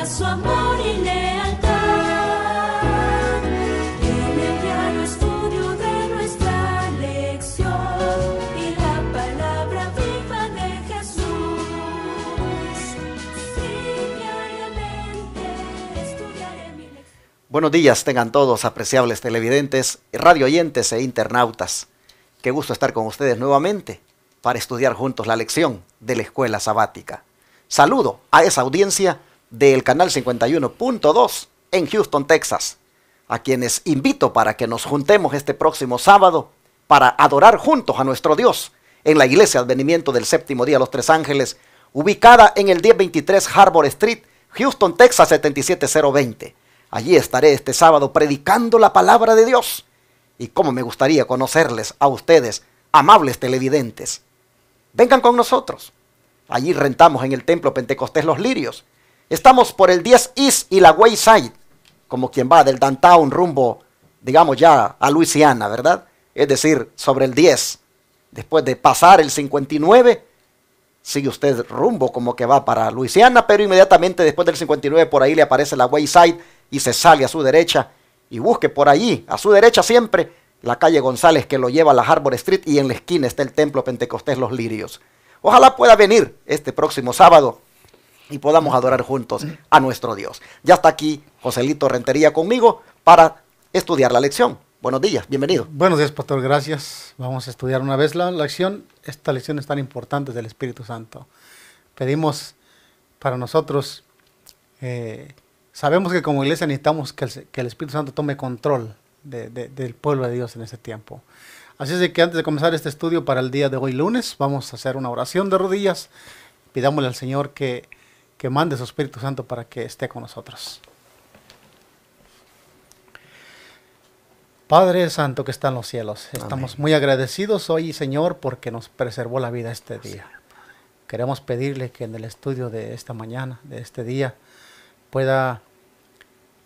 su amor y lealtad. En el diario estudio de nuestra lección y la palabra viva de Jesús. Sí, diariamente estudiaré mi lección. Buenos días tengan todos, apreciables televidentes, radio oyentes e internautas. Qué gusto estar con ustedes nuevamente para estudiar juntos la lección de la escuela sabática. Saludo a esa audiencia del canal 51.2 en Houston, Texas, a quienes invito para que nos juntemos este próximo sábado para adorar juntos a nuestro Dios en la Iglesia Advenimiento del Séptimo Día de los Tres Ángeles, ubicada en el 1023 Harbor Street, Houston, Texas 77020. Allí estaré este sábado predicando la palabra de Dios. Y cómo me gustaría conocerles a ustedes, amables televidentes. Vengan con nosotros. Allí rentamos en el Templo Pentecostés Los Lirios. Estamos por el 10 East y la Wayside, como quien va del downtown rumbo, digamos ya a Luisiana, ¿verdad? Es decir, sobre el 10. Después de pasar el 59, sigue usted rumbo como que va para Luisiana, pero inmediatamente después del 59 por ahí le aparece la Wayside y se sale a su derecha y busque por allí, a su derecha siempre, la calle González que lo lleva a la Harbor Street y en la esquina está el Templo Pentecostés Los Lirios. Ojalá pueda venir este próximo sábado y podamos adorar juntos a nuestro Dios. Ya está aquí Joselito Rentería conmigo para estudiar la lección. Buenos días, bienvenido. Buenos días, pastor, gracias. Vamos a estudiar una vez la lección. Esta lección es tan importante del Espíritu Santo. Pedimos para nosotros, sabemos que como iglesia necesitamos que el Espíritu Santo tome control del pueblo de Dios en este tiempo. Así es de que antes de comenzar este estudio para el día de hoy lunes, vamos a hacer una oración de rodillas. Pidámosle al Señor que mande su Espíritu Santo para que esté con nosotros. Padre Santo que está en los cielos, estamos muy agradecidos hoy, Señor, porque nos preservó la vida este día. Queremos pedirle que en el estudio de esta mañana, de este día,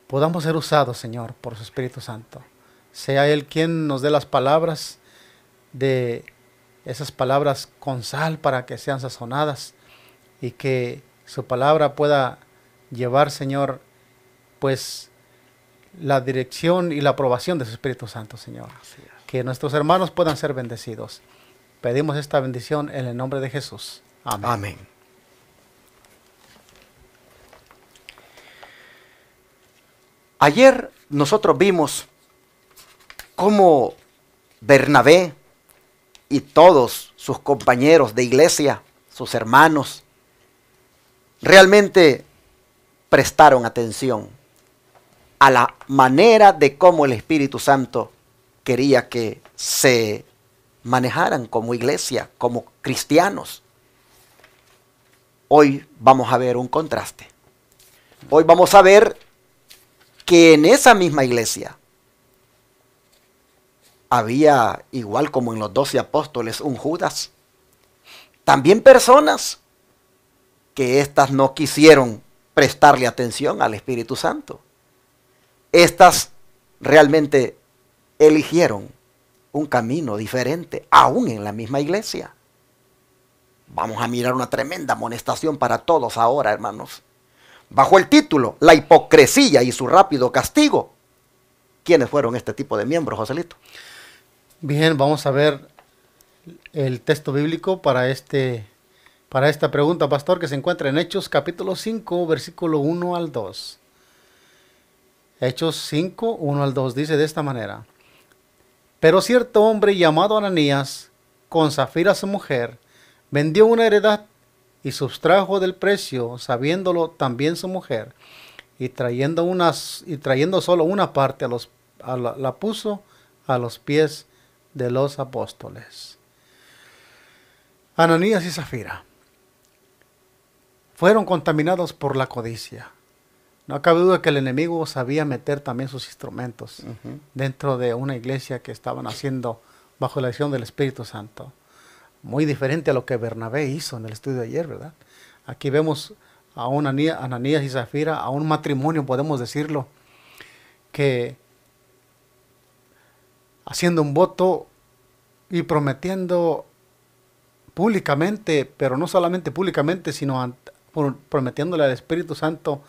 podamos ser usados, Señor, por su Espíritu Santo. Sea Él quien nos dé las palabras, de esas palabras con sal para que sean sazonadas y que su palabra pueda llevar, Señor, pues la dirección y la aprobación de su Espíritu Santo, Señor. Que nuestros hermanos puedan ser bendecidos. Pedimos esta bendición en el nombre de Jesús. Amén. Amén. Ayer nosotros vimos cómo Bernabé y todos sus compañeros de iglesia, sus hermanos, realmente prestaron atención a la manera de cómo el Espíritu Santo quería que se manejaran como iglesia, como cristianos. Hoy vamos a ver un contraste. Hoy vamos a ver que en esa misma iglesia había, igual como en los 12 apóstoles, un Judas. También personas que éstas no quisieron prestarle atención al Espíritu Santo. Estas realmente eligieron un camino diferente, aún en la misma iglesia. Vamos a mirar una tremenda amonestación para todos ahora, hermanos. Bajo el título, la hipocresía y su rápido castigo. ¿Quiénes fueron este tipo de miembros, Joselito? Bien, vamos a ver el texto bíblico para esta pregunta, pastor, que se encuentra en Hechos capítulo 5, versículo 1 al 2. Hechos 5, 1 al 2 dice de esta manera: Pero cierto hombre llamado Ananías, con Zafira su mujer, vendió una heredad y sustrajo del precio, sabiéndolo también su mujer, y trayendo solo una parte la puso a los pies de los apóstoles. Ananías y Zafira fueron contaminados por la codicia. No cabe duda que el enemigo sabía meter también sus instrumentos dentro de una iglesia que estaban haciendo bajo la acción del Espíritu Santo. Muy diferente a lo que Bernabé hizo en el estudio de ayer, ¿verdad? Aquí vemos a Ananías y Zafira, a un matrimonio, podemos decirlo, que haciendo un voto y prometiendo públicamente, pero no solamente públicamente, sino prometiéndole al Espíritu Santo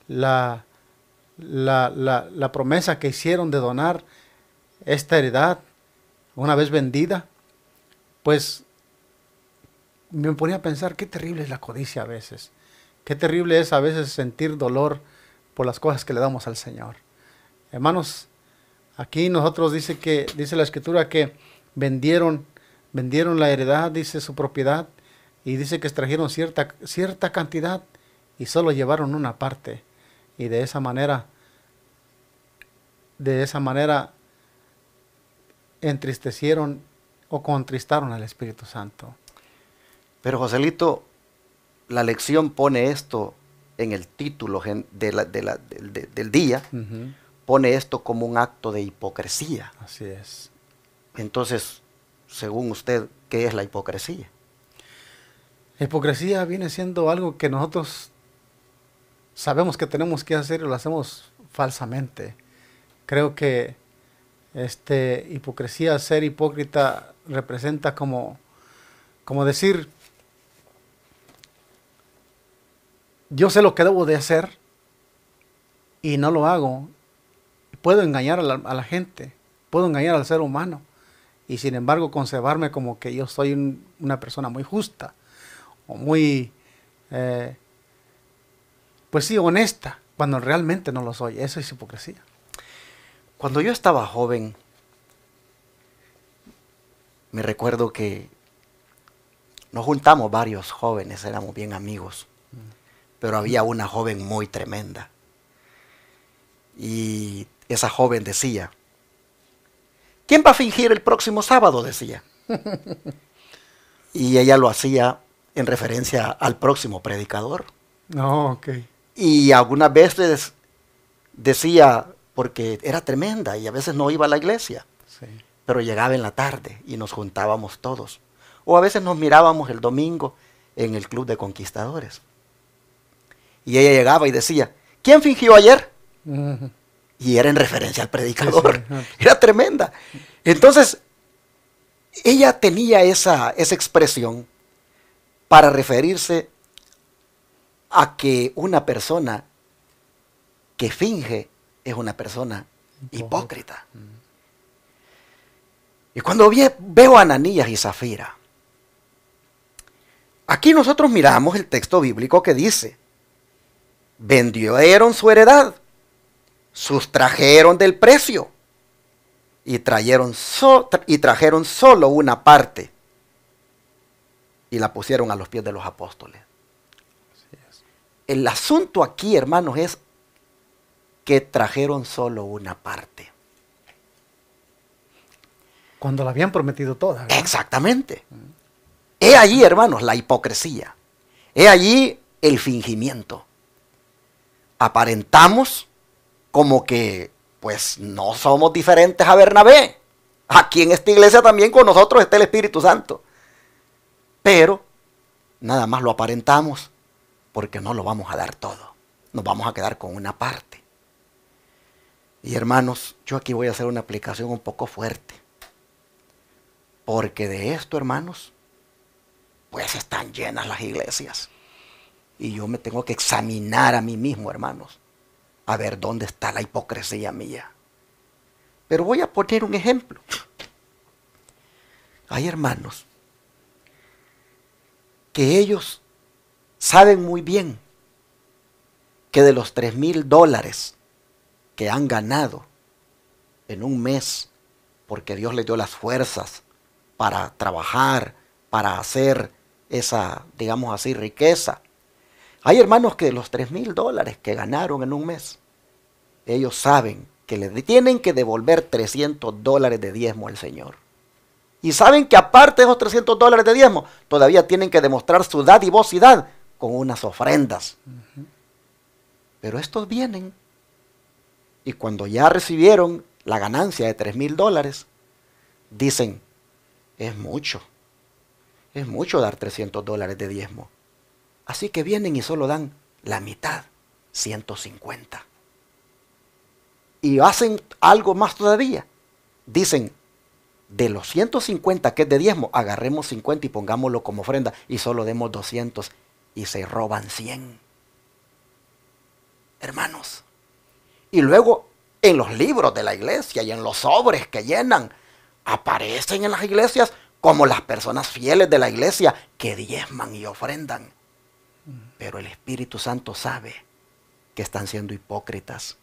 la, la promesa que hicieron de donar esta heredad una vez vendida, pues me ponía a pensar qué terrible es la codicia a veces. Qué terrible es a veces sentir dolor por las cosas que le damos al Señor. Hermanos, aquí nosotros dice la Escritura que vendieron la heredad, dice su propiedad, y dice que extrajeron cierta cantidad y solo llevaron una parte. Y de esa manera entristecieron o contristaron al Espíritu Santo. Pero Joselito, la lección pone esto en el título del día, Uh-huh. pone esto como un acto de hipocresía. Así es. Entonces, según usted, ¿qué es la hipocresía? La hipocresía viene siendo algo que nosotros sabemos que tenemos que hacer y lo hacemos falsamente. Creo que hipocresía, ser hipócrita, representa como decir, yo sé lo que debo de hacer y no lo hago. Puedo engañar a la gente, puedo engañar al ser humano y sin embargo conservarme como que yo soy una persona muy justa o muy, pues sí, honesta, cuando realmente no lo soy. Eso es hipocresía. Cuando yo estaba joven, me recuerdo que nos juntamos varios jóvenes, éramos bien amigos, pero había una joven muy tremenda. Y esa joven decía, ¿quién va a fingir el próximo sábado? Decía. Y ella lo hacía en referencia al próximo predicador. No, ok. Y algunas veces decía, porque era tremenda y a veces no iba a la iglesia, Sí. pero llegaba en la tarde y nos juntábamos todos. O a veces nos mirábamos el domingo en el club de conquistadores. Y ella llegaba y decía, ¿quién fingió ayer? Uh-huh. Y era en referencia al predicador. Sí, sí. Era tremenda. Entonces, ella tenía esa expresión para referirse a que una persona que finge es una persona hipócrita. Y cuando veo a Ananías y Zafira, aquí nosotros miramos el texto bíblico que dice, vendieron su heredad, sustrajeron del precio y trajeron solo una parte y la pusieron a los pies de los apóstoles. Así es. El asunto aquí, hermanos, es que trajeron solo una parte. Cuando la habían prometido toda, ¿verdad? Exactamente. He allí, hermanos, la hipocresía. He allí el fingimiento. Aparentamos como que, pues, no somos diferentes a Bernabé. Aquí en esta iglesia también con nosotros está el Espíritu Santo. Pero, nada más lo aparentamos porque no lo vamos a dar todo. Nos vamos a quedar con una parte. Y hermanos, yo aquí voy a hacer una aplicación un poco fuerte. Porque de esto, hermanos, pues están llenas las iglesias. Y yo me tengo que examinar a mí mismo, hermanos, a ver dónde está la hipocresía mía. Pero voy a poner un ejemplo. Hay hermanos que ellos saben muy bien que de los $3,000 que han ganado en un mes, porque Dios les dio las fuerzas para trabajar, para hacer esa, digamos así, riqueza. Hay hermanos que de los $3,000 que ganaron en un mes, ellos saben que le tienen que devolver $300 de diezmo al Señor. Y saben que aparte de esos $300 de diezmo, todavía tienen que demostrar su dadivosidad con unas ofrendas. Pero estos vienen y cuando ya recibieron la ganancia de $3,000, dicen, es mucho dar $300 de diezmo. Así que vienen y solo dan la mitad, 150. Y hacen algo más todavía. Dicen, de los 150 que es de diezmo, agarremos 50 y pongámoslo como ofrenda y solo demos 200 y se roban 100. hermanos. Y luego en los libros de la iglesia y en los sobres que llenan, aparecen en las iglesias como las personas fieles de la iglesia que diezman y ofrendan. Pero el Espíritu Santo sabe que están siendo hipócritas,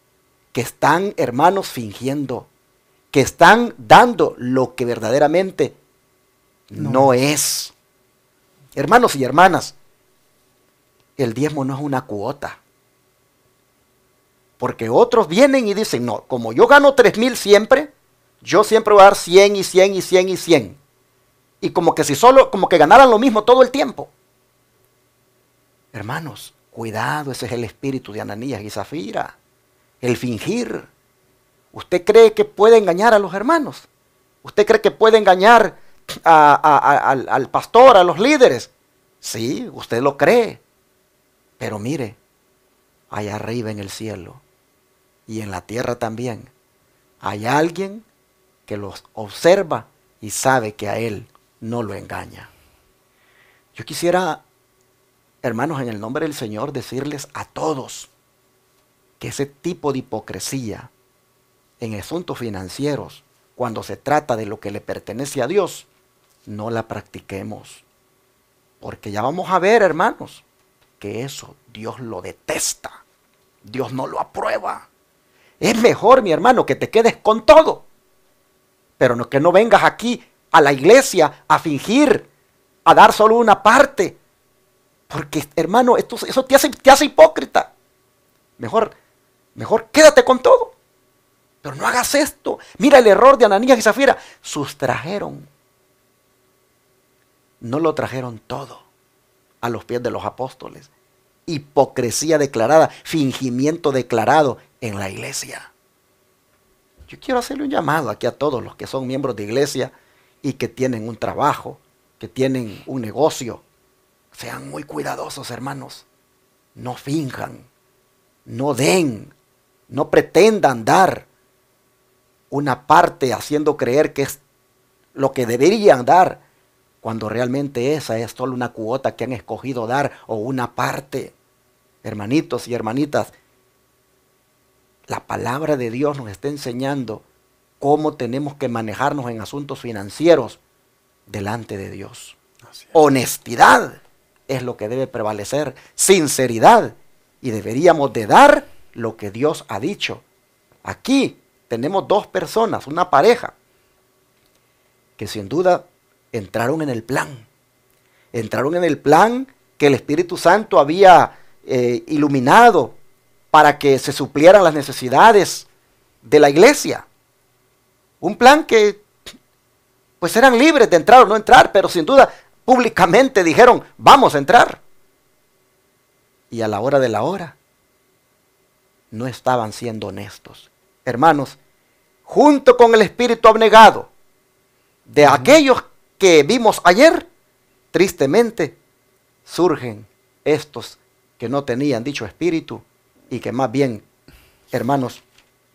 que están, hermanos, fingiendo, que están dando lo que verdaderamente no es. Hermanos y hermanas, el diezmo no es una cuota. Porque otros vienen y dicen, no, como yo gano 3,000 siempre, yo siempre voy a dar 100 y 100 y 100 y 100. Y como que si solo, como que ganaran lo mismo todo el tiempo. Hermanos, cuidado, ese es el espíritu de Ananías y Zafira. El fingir. ¿Usted cree que puede engañar a los hermanos? ¿Usted cree que puede engañar al pastor, a los líderes? Sí, usted lo cree. Pero mire, allá arriba en el cielo y en la tierra también, hay alguien que los observa y sabe que a él no lo engaña. Yo quisiera, hermanos, en el nombre del Señor, decirles a todos que ese tipo de hipocresía en asuntos financieros, cuando se trata de lo que le pertenece a Dios, no la practiquemos. Porque ya vamos a ver, hermanos, que eso Dios lo detesta. Dios no lo aprueba. Es mejor, mi hermano, que te quedes con todo. Pero no, que no vengas aquí a la iglesia a fingir, a dar solo una parte. Porque, hermano, eso te hace hipócrita. Mejor quédate con todo. Pero no hagas esto. Mira el error de Ananías y Zafira. Sustrajeron. No lo trajeron todo a los pies de los apóstoles. Hipocresía declarada, fingimiento declarado en la iglesia. Yo quiero hacerle un llamado aquí a todos los que son miembros de iglesia y que tienen un trabajo, que tienen un negocio. Sean muy cuidadosos, hermanos. No finjan, no den, no pretendan dar una parte haciendo creer que es lo que deberían dar, cuando realmente esa es solo una cuota que han escogido dar o una parte. Hermanitos y hermanitas, la palabra de Dios nos está enseñando cómo tenemos que manejarnos en asuntos financieros delante de Dios. Honestidad es lo que debe prevalecer, sinceridad, y deberíamos de dar lo que Dios ha dicho. Aquí tenemos dos personas, una pareja, que sin duda entraron en el plan. Entraron en el plan que el Espíritu Santo había iluminado para que se suplieran las necesidades de la iglesia. Un plan que pues eran libres de entrar o no entrar, pero sin duda públicamente dijeron, vamos a entrar. Y a la hora de la hora no estaban siendo honestos. Hermanos, junto con el espíritu abnegado de aquellos que vimos ayer, tristemente surgen estos que no tenían dicho espíritu y que más bien, hermanos,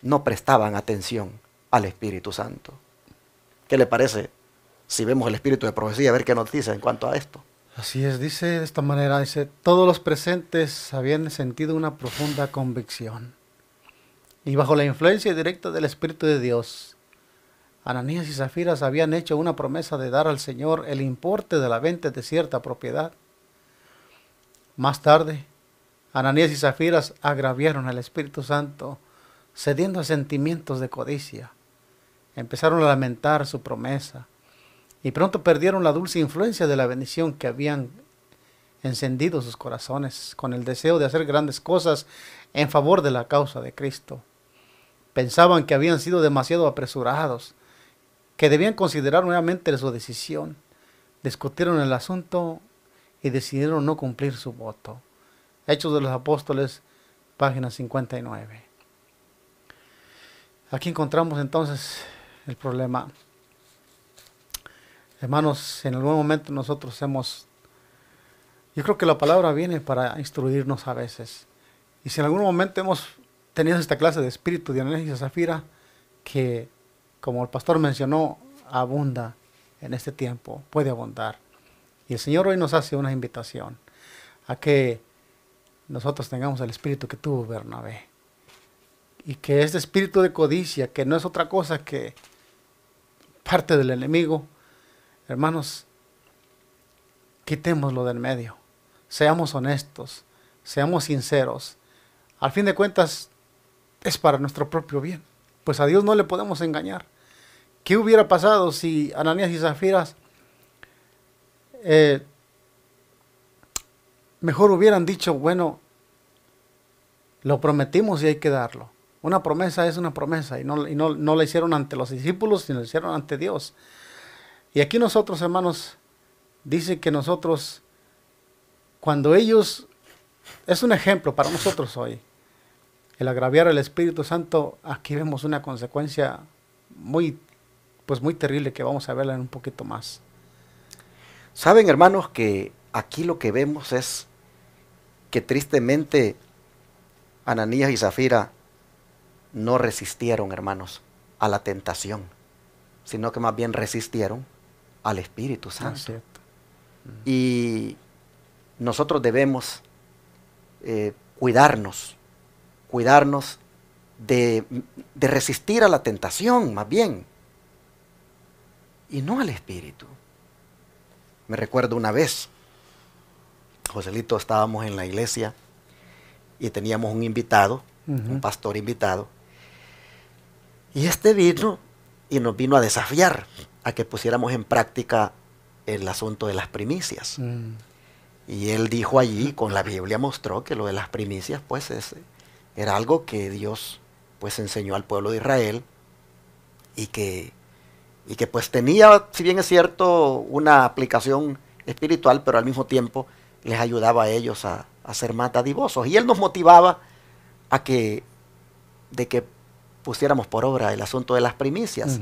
no prestaban atención al Espíritu Santo. ¿Qué le parece si vemos el espíritu de profecía, a ver qué nos dice en cuanto a esto? Así es, dice de esta manera, dice, todos los presentes habían sentido una profunda convicción y bajo la influencia directa del Espíritu de Dios, Ananías y Zafira habían hecho una promesa de dar al Señor el importe de la venta de cierta propiedad. Más tarde, Ananías y Zafira agraviaron al Espíritu Santo, cediendo a sentimientos de codicia. Empezaron a lamentar su promesa y pronto perdieron la dulce influencia de la bendición que habían encendido sus corazones con el deseo de hacer grandes cosas en favor de la causa de Cristo. Pensaban que habían sido demasiado apresurados, que debían considerar nuevamente su decisión. Discutieron el asunto y decidieron no cumplir su voto. Hechos de los Apóstoles, página 59. Aquí encontramos entonces el problema. Hermanos, en algún momento nosotros yo creo que la palabra viene para instruirnos a veces. Y si en algún momento hemos tenido esta clase de espíritu de Ananías y Zafira, que como el pastor mencionó, abunda en este tiempo, puede abundar. Y el Señor hoy nos hace una invitación a que nosotros tengamos el espíritu que tuvo Bernabé. Y que este espíritu de codicia, que no es otra cosa que parte del enemigo, hermanos, quitémoslo del medio. Seamos honestos, seamos sinceros. Al fin de cuentas, es para nuestro propio bien. Pues a Dios no le podemos engañar. ¿Qué hubiera pasado si Ananías y Zafira mejor hubieran dicho, bueno, lo prometimos y hay que darlo? Una promesa es una promesa, y no la hicieron ante los discípulos, sino la hicieron ante Dios. Y aquí nosotros, hermanos, dice que nosotros, cuando ellos, es un ejemplo para nosotros hoy, el agraviar al Espíritu Santo, aquí vemos una consecuencia muy terrible que vamos a verla en un poquito más. Saben, hermanos, que aquí lo que vemos es que tristemente Ananías y Zafira no resistieron, hermanos, a la tentación, sino que más bien resistieron al Espíritu Santo. Ah, cierto. Y nosotros debemos cuidarnos de resistir a la tentación, más bien, y no al Espíritu. Me recuerdo una vez, Joselito, estábamos en la iglesia y teníamos un invitado, un pastor invitado, y este vino y nos vino a desafiar a que pusiéramos en práctica el asunto de las primicias. Y él dijo allí, con la Biblia mostró que lo de las primicias, pues era algo que Dios pues enseñó al pueblo de Israel, y que pues tenía, si bien es cierto, una aplicación espiritual, pero al mismo tiempo les ayudaba a ellos a ser más dadivosos. Y él nos motivaba de que pusiéramos por obra el asunto de las primicias.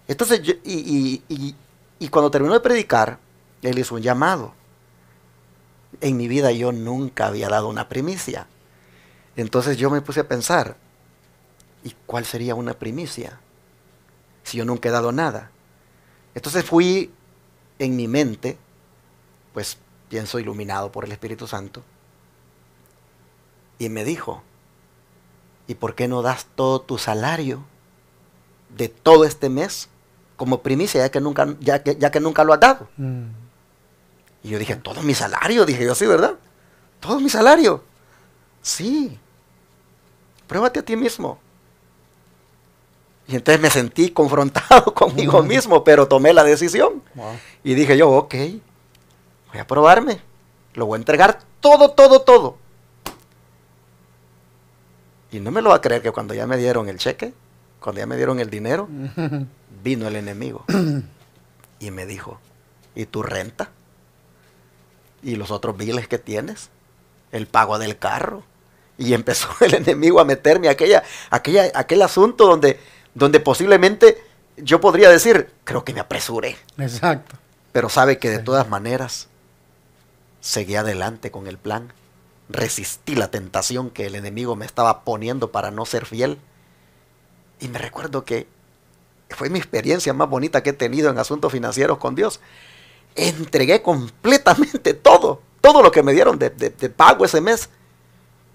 Entonces, y cuando terminó de predicar, él hizo un llamado. En mi vida yo nunca había dado una primicia. Entonces yo me puse a pensar, ¿y cuál sería una primicia si yo nunca he dado nada? Entonces fui en mi mente, pues pienso iluminado por el Espíritu Santo, y me dijo, ¿y por qué no das todo tu salario de todo este mes como primicia, ya que nunca lo has dado? Y yo dije, ¿todo mi salario? Dije yo, sí, ¿verdad? ¿Todo mi salario? Sí. Pruébate a ti mismo. Y entonces me sentí confrontado conmigo mismo, pero tomé la decisión. Y dije yo, ok, voy a probarme. Lo voy a entregar todo. Y no me lo va a creer que cuando ya me dieron el cheque, cuando ya me dieron el dinero, vino el enemigo. Y me dijo, ¿y tu renta? ¿Y los otros biles que tienes? ¿El pago del carro? Y empezó el enemigo a meterme aquel asunto donde posiblemente yo podría decir, creo que me apresuré. Exacto. Pero sabe que de todas maneras seguí adelante con el plan. Resistí la tentación que el enemigo me estaba poniendo para no ser fiel. Y me recuerdo que fue mi experiencia más bonita que he tenido en asuntos financieros con Dios. Entregué completamente todo lo que me dieron de pago ese mes.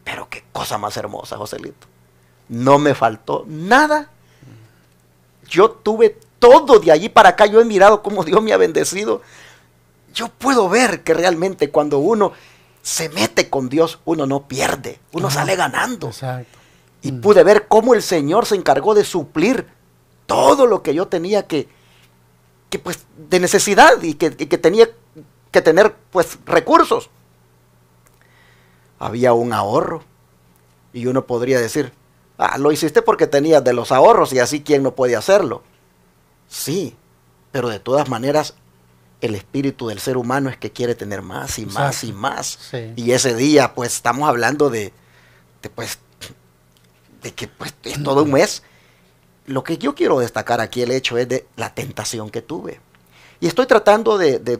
Pero qué cosa más hermosa, Joselito. No me faltó nada. Yo tuve todo de allí para acá. Yo he mirado cómo Dios me ha bendecido. Yo puedo ver que realmente cuando uno se mete con Dios, uno no pierde. Uno sale ganando. Exacto. Y pude ver cómo el Señor se encargó de suplir todo lo que yo tenía que pues de necesidad, y que tenía que tener pues recursos. Había un ahorro y uno podría decir, lo hiciste porque tenías de los ahorros y así quién no puede hacerlo. Sí, pero de todas maneras el espíritu del ser humano es que quiere tener más y más. Exacto. Y más. Sí. Y ese día pues estamos hablando de que pues es todo un mes. Lo que yo quiero destacar aquí, el hecho es de la tentación que tuve. Y estoy tratando de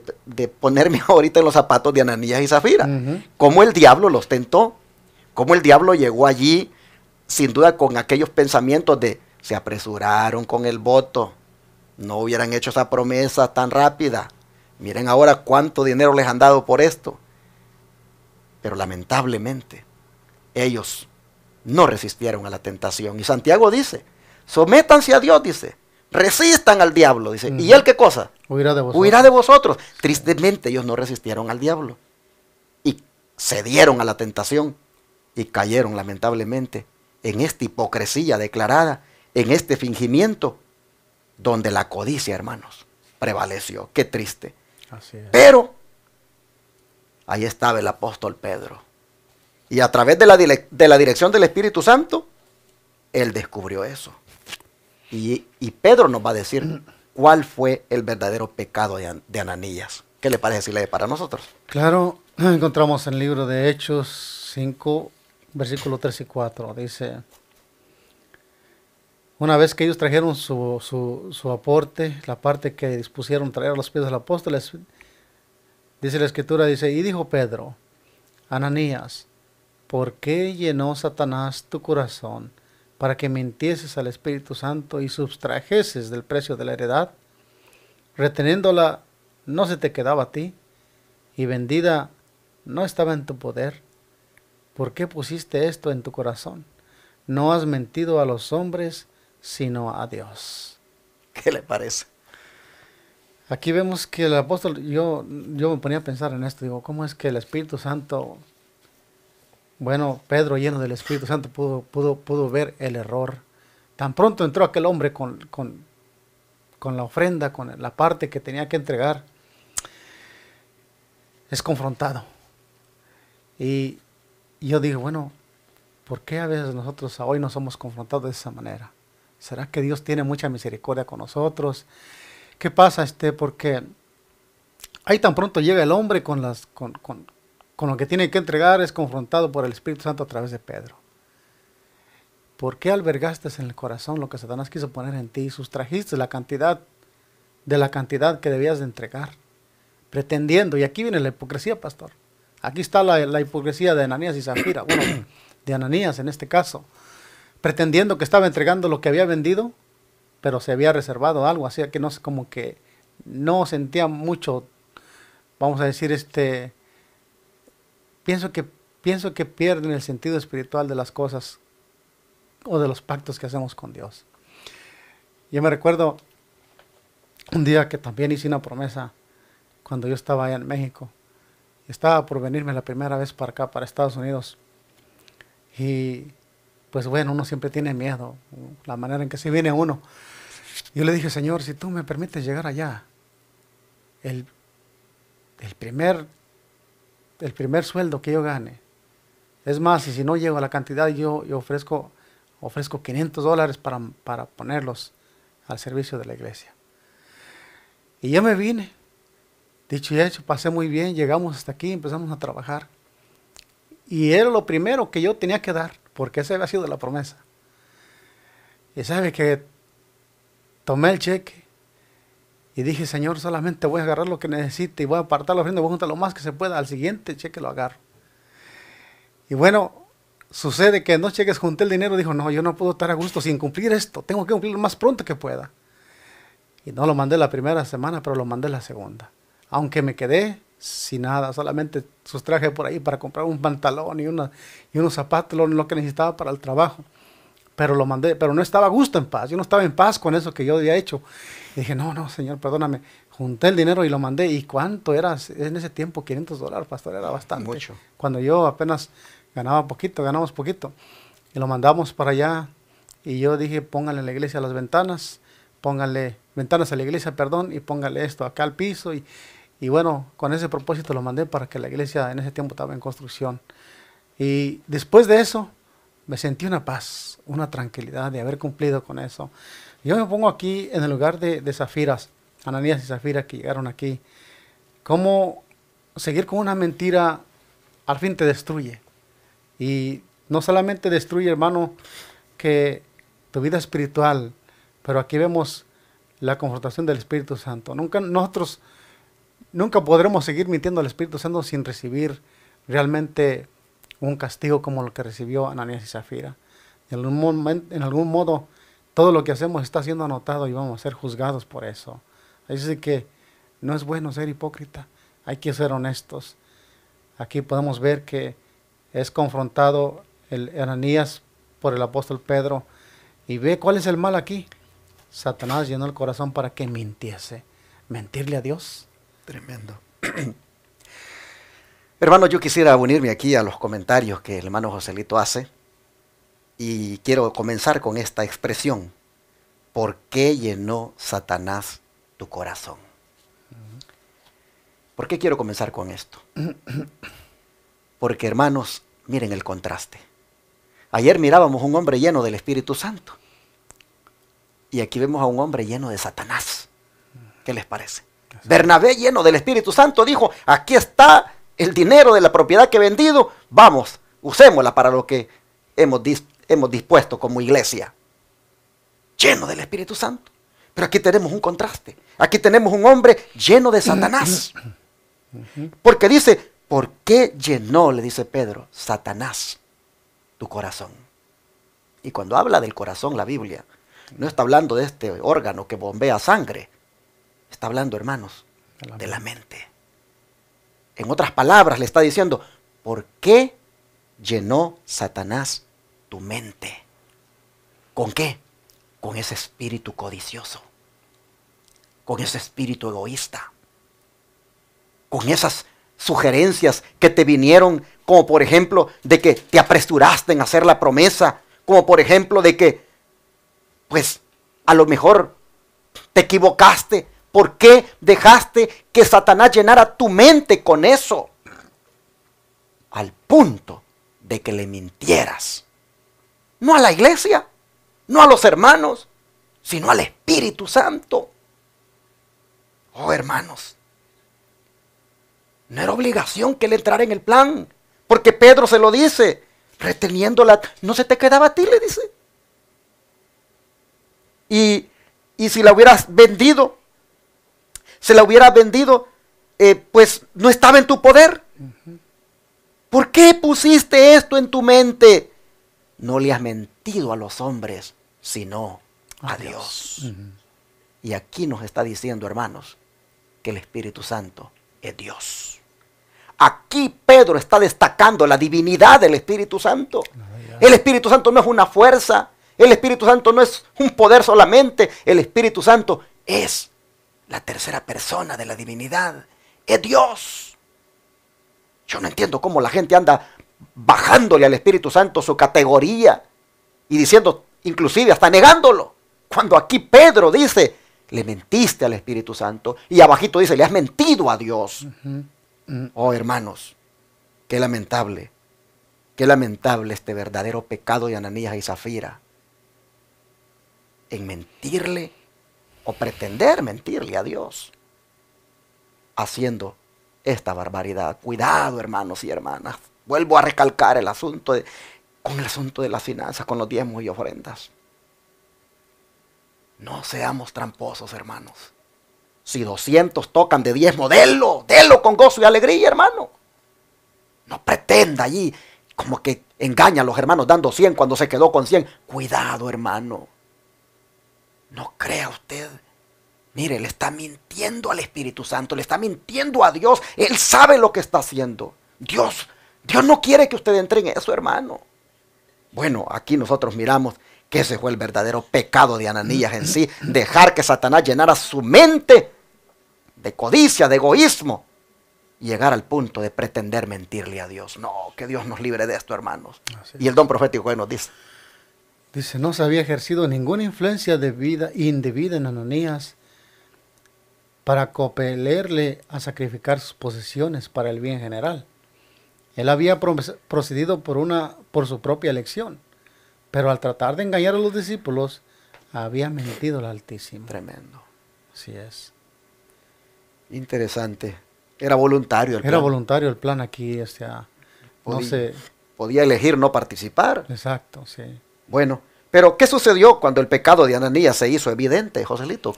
ponerme ahorita en los zapatos de Ananías y Zafira. Cómo el diablo los tentó. Cómo el diablo llegó allí, sin duda con aquellos pensamientos de, se apresuraron con el voto. No hubieran hecho esa promesa tan rápida. Miren ahora cuánto dinero les han dado por esto. Pero lamentablemente, ellos no resistieron a la tentación. Y Santiago dice, sométanse a Dios, dice, resistan al diablo, dice. ¿Y él qué cosa? Huirá de vosotros. Huirá de vosotros. Tristemente ellos no resistieron al diablo. Y cedieron a la tentación. Y cayeron lamentablemente en esta hipocresía declarada, en este fingimiento, donde la codicia, hermanos, prevaleció. Qué triste. Así es. Pero ahí estaba el apóstol Pedro. Y a través de la dirección del Espíritu Santo, él descubrió eso. Y Pedro nos va a decir cuál fue el verdadero pecado de Ananías. ¿Qué le parece si lee para nosotros? Claro, encontramos en el libro de Hechos 5, versículos 3 y 4. Dice, una vez que ellos trajeron su aporte, la parte que dispusieron traer a los pies de los apóstoles, dice la Escritura, dice, y dijo Pedro, Ananías, ¿por qué llenó Satanás tu corazón para que mintieses al Espíritu Santo y sustrajeses del precio de la heredad? Reteniéndola no se te quedaba a ti, y vendida no estaba en tu poder. ¿Por qué pusiste esto en tu corazón? No has mentido a los hombres, sino a Dios. ¿Qué le parece? Aquí vemos que el apóstol, yo me ponía a pensar en esto, digo, ¿cómo es que el Espíritu Santo, bueno, Pedro lleno del Espíritu Santo pudo ver el error? Tan pronto entró aquel hombre con la ofrenda, con la parte que tenía que entregar, es confrontado. Y yo digo, bueno, ¿por qué a veces nosotros hoy no somos confrontados de esa manera? ¿Será que Dios tiene mucha misericordia con nosotros? ¿Qué pasa? Porque ahí tan pronto llega el hombre con lo que tiene que entregar, es confrontado por el Espíritu Santo a través de Pedro. ¿Por qué albergaste en el corazón lo que Satanás quiso poner en ti? Sustrajiste la cantidad que debías de entregar, pretendiendo, y aquí viene la hipocresía, pastor. Aquí está la hipocresía de Ananías y Zafira, bueno, de Ananías en este caso, pretendiendo que estaba entregando lo que había vendido, pero se había reservado algo, así que no sé, como que no sentía mucho, vamos a decir, pienso que pierden el sentido espiritual de las cosas o de los pactos que hacemos con Dios. Yo me recuerdo un día que también hice una promesa cuando yo estaba allá en México. Estaba por venirme la primera vez para acá, para Estados Unidos. Y pues bueno, uno siempre tiene miedo, la manera en que se viene uno. Yo le dije, Señor, si tú me permites llegar allá, el primer sueldo que yo gane, es más, y si no llego a la cantidad, yo ofrezco $500 para ponerlos al servicio de la iglesia. Y yo me vine, dicho y hecho, pasé muy bien, llegamos hasta aquí, empezamos a trabajar. Y era lo primero que yo tenía que dar, porque esa había sido la promesa. Y sabe que tomé el cheque y dije, Señor, solamente voy a agarrar lo que necesite y voy a apartar la ofrenda, voy a juntar lo más que se pueda, al siguiente cheque lo agarro. Y bueno, sucede que en 2 cheques junté el dinero, dijo, no, yo no puedo estar a gusto sin cumplir esto, tengo que cumplirlo lo más pronto que pueda. Y no lo mandé la primera semana, pero lo mandé la segunda. Aunque me quedé sin nada, solamente sustraje por ahí para comprar un pantalón y unos zapatos, lo que necesitaba para el trabajo. Pero lo mandé, pero no estaba a gusto, en paz. Yo no estaba en paz con eso que yo había hecho. Y dije, no, Señor, perdóname. Junté el dinero y lo mandé. ¿Y cuánto era en ese tiempo? $500, pastor, era bastante. Mucho. Cuando yo apenas ganamos poquito. Y lo mandamos para allá. Y yo dije, póngale a la iglesia las ventanas. Póngale ventanas a la iglesia, y póngale esto acá al piso. Y bueno, con ese propósito lo mandé para que la iglesia en ese tiempo estaba en construcción. Y después de eso, me sentí una paz, una tranquilidad de haber cumplido con eso. Yo me pongo aquí en el lugar de Zafiras, Ananías y Zafira, que llegaron aquí. Cómo seguir con una mentira al fin te destruye. Y no solamente destruye, hermano, que tu vida espiritual, pero aquí vemos la confrontación del Espíritu Santo. Nosotros nunca podremos seguir mintiendo al Espíritu Santo sin recibir realmente un castigo como lo que recibió Ananías y Zafira. En algún modo, todo lo que hacemos está siendo anotado y vamos a ser juzgados por eso. Así que no es bueno ser hipócrita, hay que ser honestos. Aquí podemos ver que es confrontado el Ananías por el apóstol Pedro. Y ve cuál es el mal aquí. Satanás llenó el corazón para que mintiese. ¿Mentirle a Dios? Tremendo. Hermano, yo quisiera unirme aquí a los comentarios que el hermano Joselito hace. Y quiero comenzar con esta expresión. ¿Por qué llenó Satanás tu corazón? ¿Por qué quiero comenzar con esto? Porque, hermanos, miren el contraste. Ayer mirábamos un hombre lleno del Espíritu Santo. Y aquí vemos a un hombre lleno de Satanás. ¿Qué les parece? Bernabé, lleno del Espíritu Santo, dijo, aquí está el dinero de la propiedad que he vendido. Vamos, usémosla para lo que hemos dispuesto como iglesia. Lleno del Espíritu Santo. Pero aquí tenemos un contraste. Aquí tenemos un hombre lleno de Satanás. Porque dice, ¿por qué llenó, le dice Pedro, Satanás tu corazón? Y cuando habla del corazón la Biblia, no está hablando de este órgano que bombea sangre. Está hablando, hermanos, de la mente. En otras palabras le está diciendo, ¿por qué llenó Satanás tu mente? ¿Con qué? Con ese espíritu codicioso. Con ese espíritu egoísta. Con esas sugerencias que te vinieron, como por ejemplo, de que te apresuraste en hacer la promesa, como por ejemplo de que, pues, a lo mejor te equivocaste. ¿Por qué dejaste que Satanás llenara tu mente con eso? Al punto de que le mintieras. No a la iglesia, no a los hermanos, sino al Espíritu Santo. Oh, hermanos, no era obligación que él entrara en el plan, porque Pedro se lo dice, reteniéndola, no se te quedaba a ti, le dice. Y si la hubieras vendido, se la hubiera vendido, pues no estaba en tu poder. ¿Por qué pusiste esto en tu mente? No le has mentido a los hombres, sino a Dios. Y aquí nos está diciendo, hermanos, que el Espíritu Santo es Dios. Aquí Pedro está destacando la divinidad del Espíritu Santo. El Espíritu Santo no es una fuerza. El Espíritu Santo no es un poder solamente. El Espíritu Santo es la tercera persona de la divinidad. Es Dios. Yo no entiendo cómo la gente anda bajándole al Espíritu Santo su categoría y diciendo, inclusive hasta negándolo. Cuando aquí Pedro dice, le mentiste al Espíritu Santo, y abajito dice, le has mentido a Dios. Oh, hermanos, qué lamentable este verdadero pecado de Ananías y Zafira, en mentirle o pretender mentirle a Dios, haciendo esta barbaridad. Cuidado, hermanos y hermanas. Vuelvo a recalcar el asunto con el asunto de las finanzas, con los diezmos y ofrendas. No seamos tramposos, hermanos. Si 200 tocan de diezmo, denlo con gozo y alegría, hermano. No pretenda allí como que engaña a los hermanos dando 100 cuando se quedó con 100. Cuidado, hermano. No crea usted. Mire, le está mintiendo al Espíritu Santo, le está mintiendo a Dios. Él sabe lo que está haciendo. Dios no quiere que usted entre en eso, hermano. Bueno, aquí nosotros miramos que ese fue el verdadero pecado de Ananías en sí. Dejar que Satanás llenara su mente de codicia, de egoísmo. Y llegar al punto de pretender mentirle a Dios. No, que Dios nos libre de esto, hermanos. Y el don profético que nos dice. Dice, no se había ejercido ninguna influencia indebida en Ananías para compelerle a sacrificar sus posesiones para el bien general. Él había procedido por su propia elección, pero al tratar de engañar a los discípulos, había mentido al Altísimo. Tremendo. Así es. Interesante. Era voluntario el plan. Era voluntario el plan aquí, o sea, podía elegir no participar. Exacto, sí. Bueno, pero ¿qué sucedió cuando el pecado de Ananías se hizo evidente, Joselito?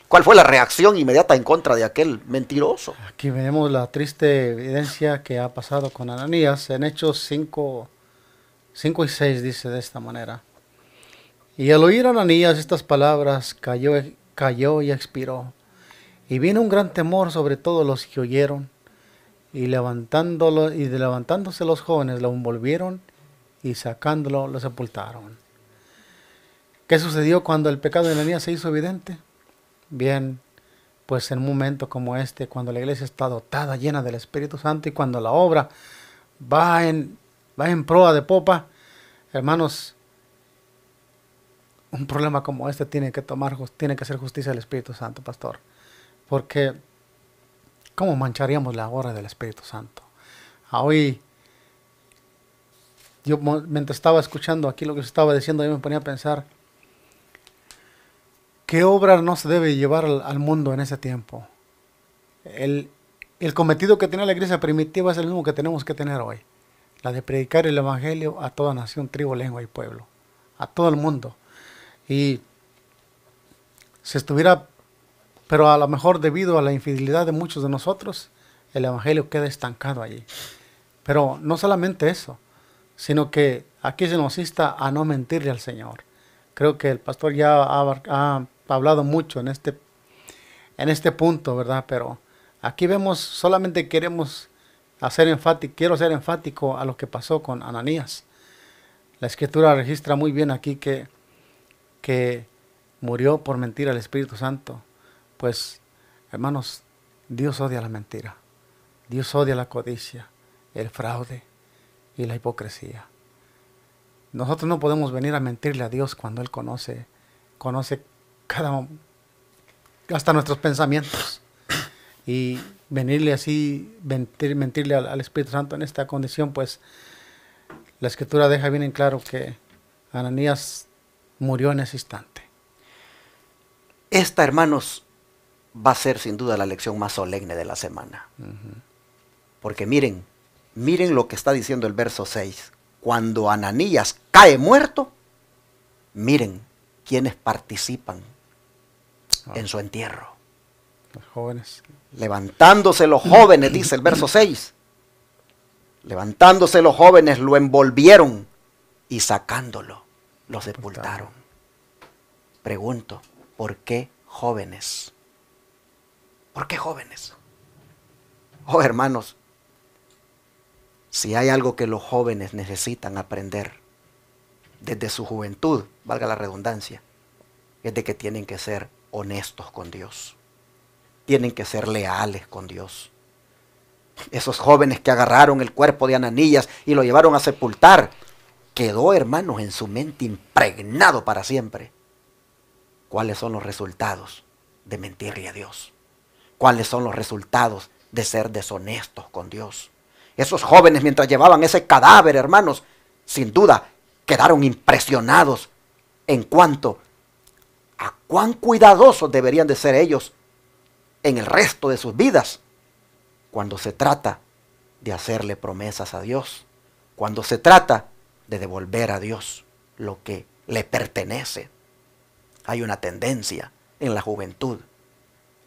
¿Cuál fue la reacción inmediata en contra de aquel mentiroso? Aquí vemos la triste evidencia que ha pasado con Ananías. En Hechos 5 y 6 dice de esta manera. Y al oír Ananías estas palabras, cayó y expiró. Y vino un gran temor sobre todos los que oyeron. y levantándose los jóvenes lo envolvieron y sacándolo lo sepultaron. ¿Qué sucedió cuando el pecado de Ananías se hizo evidente? Bien, pues en un momento como este, cuando la iglesia está dotada, llena del Espíritu Santo, y cuando la obra va en proa de popa, hermanos, un problema como este tiene que hacer justicia al Espíritu Santo, pastor. Porque, ¿cómo mancharíamos la obra del Espíritu Santo? Hoy, yo mientras estaba escuchando aquí lo que se estaba diciendo, yo me ponía a pensar, ¿qué obra no se debe llevar al mundo en ese tiempo? El cometido que tenía la iglesia primitiva es el mismo que tenemos que tener hoy. La de predicar el evangelio a toda nación, tribu, lengua y pueblo. A todo el mundo. Y si estuviera, pero a lo mejor debido a la infidelidad de muchos de nosotros, el evangelio queda estancado allí. Pero no solamente eso, sino que aquí se nos insta a no mentirle al Señor. Creo que el pastor ya ha hablado mucho en este punto, ¿verdad? Pero aquí vemos, solamente quiero ser enfático a lo que pasó con Ananías. La Escritura registra muy bien aquí que murió por mentir al Espíritu Santo. Pues, hermanos, Dios odia la mentira. Dios odia la codicia, el fraude y la hipocresía. Nosotros no podemos venir a mentirle a Dios cuando Él conoce hasta nuestros pensamientos. Y venirle así, mentirle al Espíritu Santo en esta condición, pues la Escritura deja bien en claro que Ananías murió en ese instante. Esta, hermanos, va a ser sin duda la lección más solemne de la semana. Porque miren lo que está diciendo el verso 6. Cuando Ananías cae muerto, miren quiénes participan en su entierro. Los jóvenes. Levantándose los jóvenes, dice el verso 6. Levantándose los jóvenes lo envolvieron y sacándolo lo sepultaron. Pregunto, ¿por qué jóvenes? ¿Por qué jóvenes? Oh, hermanos, si hay algo que los jóvenes necesitan aprender desde su juventud, valga la redundancia, es de que tienen que ser honestos con Dios. Tienen que ser leales con Dios. Esos jóvenes que agarraron el cuerpo de Ananías y lo llevaron a sepultar, quedó, hermanos, en su mente impregnado para siempre. ¿Cuáles son los resultados de mentirle a Dios? ¿Cuáles son los resultados de ser deshonestos con Dios? Esos jóvenes, mientras llevaban ese cadáver, hermanos, sin duda quedaron impresionados en cuanto a cuán cuidadosos deberían de ser ellos en el resto de sus vidas cuando se trata de hacerle promesas a Dios, cuando se trata de devolver a Dios lo que le pertenece. Hay una tendencia en la juventud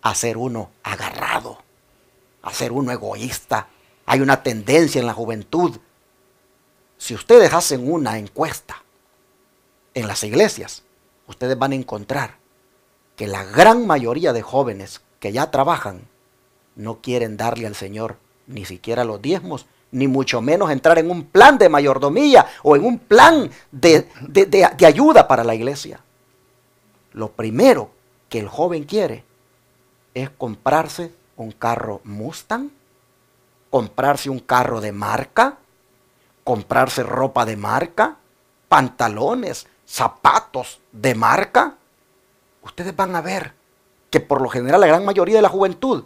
a ser uno agarrado, a ser uno egoísta. Hay una tendencia en la juventud. Si ustedes hacen una encuesta en las iglesias, ustedes van a encontrar que la gran mayoría de jóvenes que ya trabajan no quieren darle al Señor ni siquiera los diezmos, ni mucho menos entrar en un plan de mayordomía o en un plan de ayuda para la iglesia. Lo primero que el joven quiere es comprarse un carro Mustang, comprarse un carro de marca, comprarse ropa de marca, pantalones, zapatos de marca. Ustedes van a ver que por lo general la gran mayoría de la juventud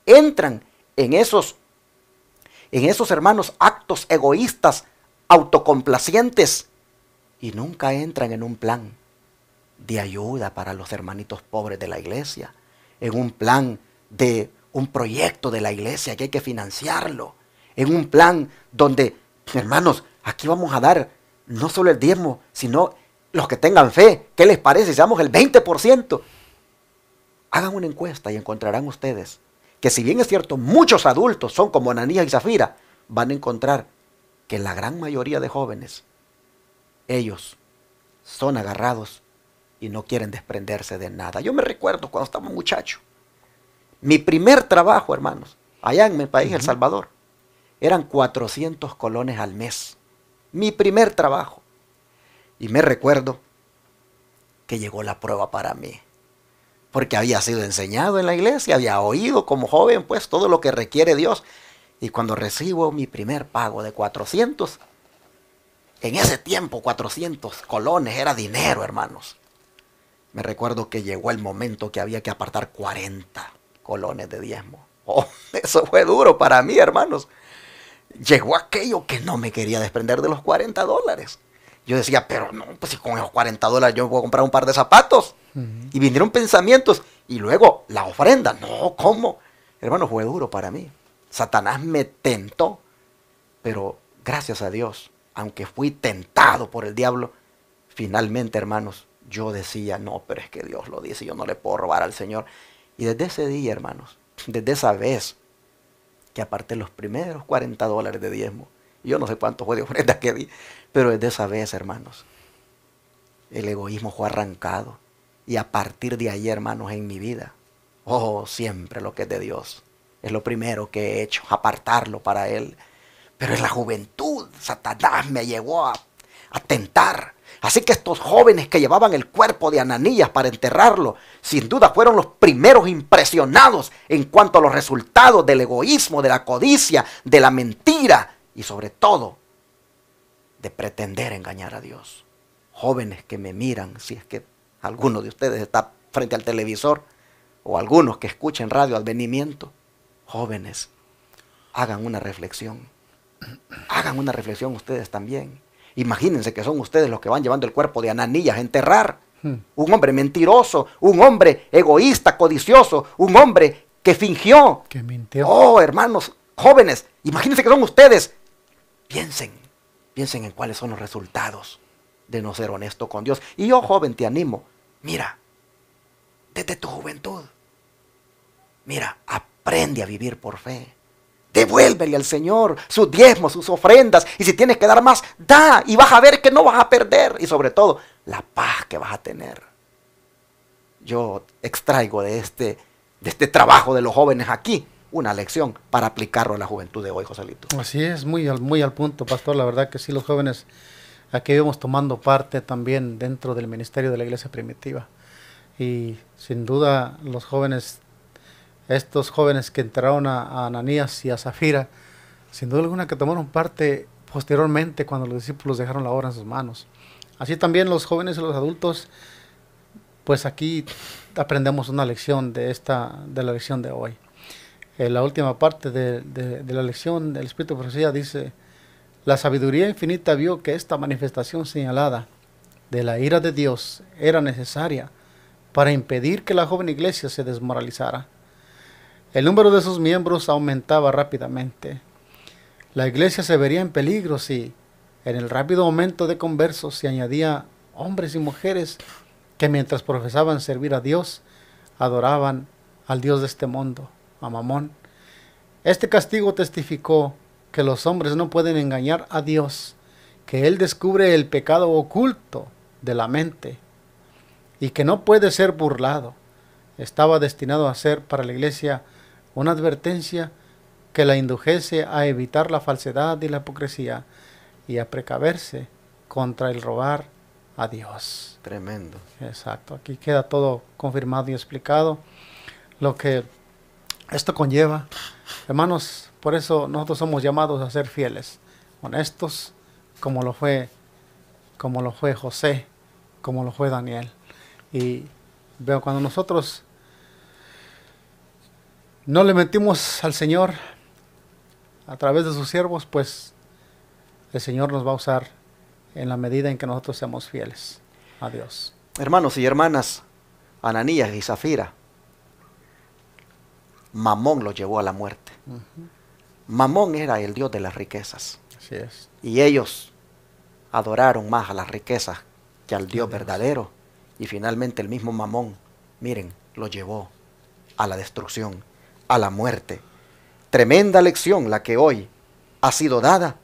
entran en esos hermanos actos egoístas, autocomplacientes, y nunca entran en un plan de ayuda para los hermanitos pobres de la iglesia, en un plan de un proyecto de la iglesia que hay que financiarlo, en un plan donde, hermanos, aquí vamos a dar no solo el diezmo, sino los que tengan fe. ¿Qué les parece si damos el 20%? Hagan una encuesta y encontrarán ustedes que, si bien es cierto, muchos adultos son como Ananías y Zafira, van a encontrar que la gran mayoría de jóvenes, ellos son agarrados y no quieren desprenderse de nada. Yo me recuerdo cuando estaba muchacho, mi primer trabajo, hermanos, allá en mi país, El Salvador. Eran 400 colones al mes. Mi primer trabajo. Y me recuerdo que llegó la prueba para mí. Porque había sido enseñado en la iglesia, había oído como joven, pues, todo lo que requiere Dios. Y cuando recibo mi primer pago de 400, en ese tiempo 400 colones era dinero, hermanos. Me recuerdo que llegó el momento que había que apartar 40 colones de diezmo. Oh, eso fue duro para mí, hermanos. Llegó aquello que no me quería desprender de los $40. Yo decía, pero no, pues si con esos $40 yo puedo comprar un par de zapatos. Y vinieron pensamientos. Y luego la ofrenda. No, ¿cómo? Hermano, fue duro para mí. Satanás me tentó. Pero gracias a Dios, aunque fui tentado por el diablo, finalmente, hermanos, yo decía, no, pero es que Dios lo dice, yo no le puedo robar al Señor. Y desde ese día, hermanos, desde esa vez que aparté los primeros $40 de diezmo, yo no sé cuánto fue de ofrenda que di, pero desde esa vez, hermanos, el egoísmo fue arrancado. Y a partir de ahí, hermanos, en mi vida, oh, siempre lo que es de Dios es lo primero que he hecho, apartarlo para Él. Pero en la juventud, Satanás me llegó a tentar. Así que estos jóvenes que llevaban el cuerpo de Ananías para enterrarlo, sin duda fueron los primeros impresionados en cuanto a los resultados del egoísmo, de la codicia, de la mentira y sobre todo de pretender engañar a Dios. Jóvenes que me miran, si es que alguno de ustedes está frente al televisor o algunos que escuchen Radio Advenimiento, jóvenes, hagan una reflexión. Hagan una reflexión ustedes también. Imagínense que son ustedes los que van llevando el cuerpo de Ananías a enterrar. Un hombre mentiroso, un hombre egoísta, codicioso, un hombre que fingió. Que mintió. Oh, hermanos, jóvenes, imagínense que son ustedes. Piensen en cuáles son los resultados de no ser honesto con Dios. Y yo, joven, te animo. Mira, desde tu juventud, mira, aprende a vivir por fe. Devuélvele al Señor sus diezmos, sus ofrendas. Y si tienes que dar más, da. Y vas a ver que no vas a perder. Y sobre todo, la paz que vas a tener. Yo extraigo de este trabajo de los jóvenes aquí una lección para aplicarlo a la juventud de hoy, Joselito. Así es, muy al punto, pastor. La verdad que sí, los jóvenes aquí vamos tomando parte también dentro del ministerio de la iglesia primitiva. Y sin duda los jóvenes, estos jóvenes que entraron a Ananías y a Zafira, sin duda alguna que tomaron parte posteriormente cuando los discípulos dejaron la obra en sus manos. Así también los jóvenes y los adultos, pues aquí aprendemos una lección de la lección de hoy. En la última parte de la lección del Espíritu de Profecía dice: la sabiduría infinita vio que esta manifestación señalada de la ira de Dios era necesaria para impedir que la joven iglesia se desmoralizara. El número de sus miembros aumentaba rápidamente. La iglesia se vería en peligro si, en el rápido aumento de conversos, se añadía hombres y mujeres que mientras profesaban servir a Dios, adoraban al Dios de este mundo, a Mamón. Este castigo testificó que los hombres no pueden engañar a Dios, que Él descubre el pecado oculto de la mente y que no puede ser burlado. Estaba destinado a ser para la iglesia una advertencia que la indujese a evitar la falsedad y la hipocresía y a precaverse contra el robar a Dios. Tremendo. Exacto, aquí queda todo confirmado y explicado lo que esto conlleva. Hermanos, por eso nosotros somos llamados a ser fieles, honestos, como lo fue José, como lo fue Daniel. Y veo cuando nosotros no le mentimos al Señor a través de sus siervos, pues el Señor nos va a usar en la medida en que nosotros seamos fieles a Dios. Hermanos y hermanas, Ananías y Zafira, Mamón los llevó a la muerte. Mamón era el dios de las riquezas. Así es. Y ellos adoraron más a las riquezas que al Dios verdadero. Y finalmente el mismo Mamón, miren, lo llevó a la destrucción, a la muerte. Tremenda lección la que hoy ha sido dada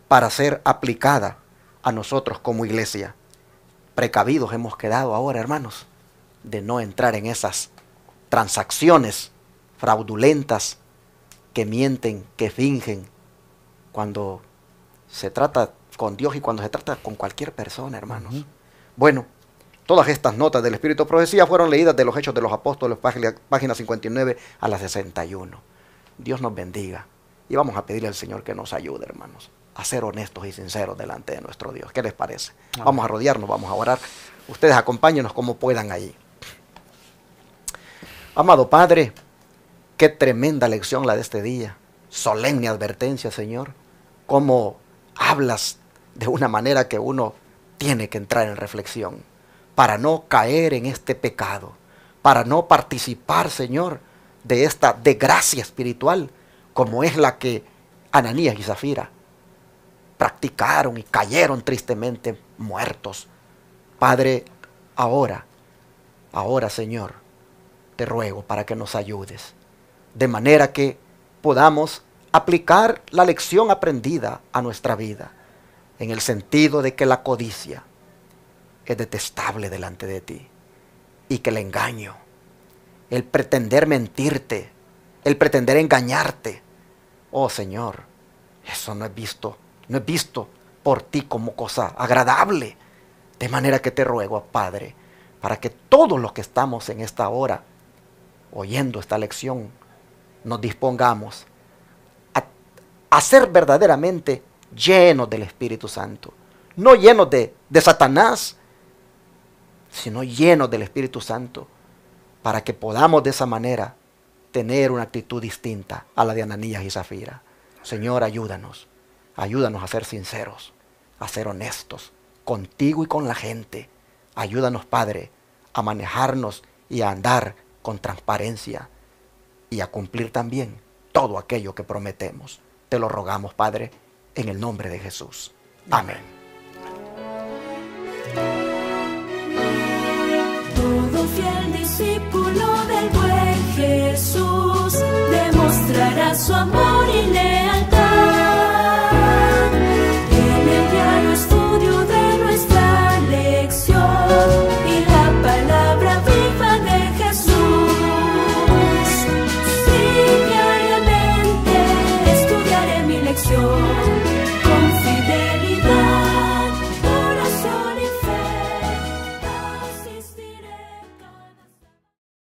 para ser aplicada a nosotros como iglesia. Precavidos hemos quedado ahora, hermanos, de no entrar en esas transacciones fraudulentas que mienten, que fingen, cuando se trata con Dios y cuando se trata con cualquier persona, hermanos. Bueno, todas estas notas del Espíritu de Profecía fueron leídas de los Hechos de los Apóstoles, página 59 a la 61. Dios nos bendiga y vamos a pedirle al Señor que nos ayude, hermanos, a ser honestos y sinceros delante de nuestro Dios. ¿Qué les parece? Amén. Vamos a rodearnos, vamos a orar. Ustedes acompáñenos como puedan allí. Amado Padre, qué tremenda lección la de este día. Solemne advertencia, Señor. Cómo hablas de una manera que uno tiene que entrar en reflexión para no caer en este pecado, para no participar, Señor, de esta desgracia espiritual como es la que Ananías y Zafira practicaron y cayeron tristemente muertos. Padre, ahora, Señor, te ruego para que nos ayudes, de manera que podamos aplicar la lección aprendida a nuestra vida, en el sentido de que la codicia es detestable delante de ti, y que el engaño, el pretender mentirte, el pretender engañarte, oh Señor, eso no es visto por ti como cosa agradable. De manera que te ruego, Padre, para que todos los que estamos en esta hora oyendo esta lección, nos dispongamos a ser verdaderamente llenos del Espíritu Santo. No llenos de Satanás, sino llenos del Espíritu Santo, para que podamos de esa manera tener una actitud distinta a la de Ananías y Zafira. Señor, ayúdanos a ser sinceros, a ser honestos contigo y con la gente. Ayúdanos, Padre, a manejarnos y a andar con transparencia y a cumplir también todo aquello que prometemos. Te lo rogamos, Padre, en el nombre de Jesús. Amén. Todo fiel discípulo del buen Jesús demostrará su amor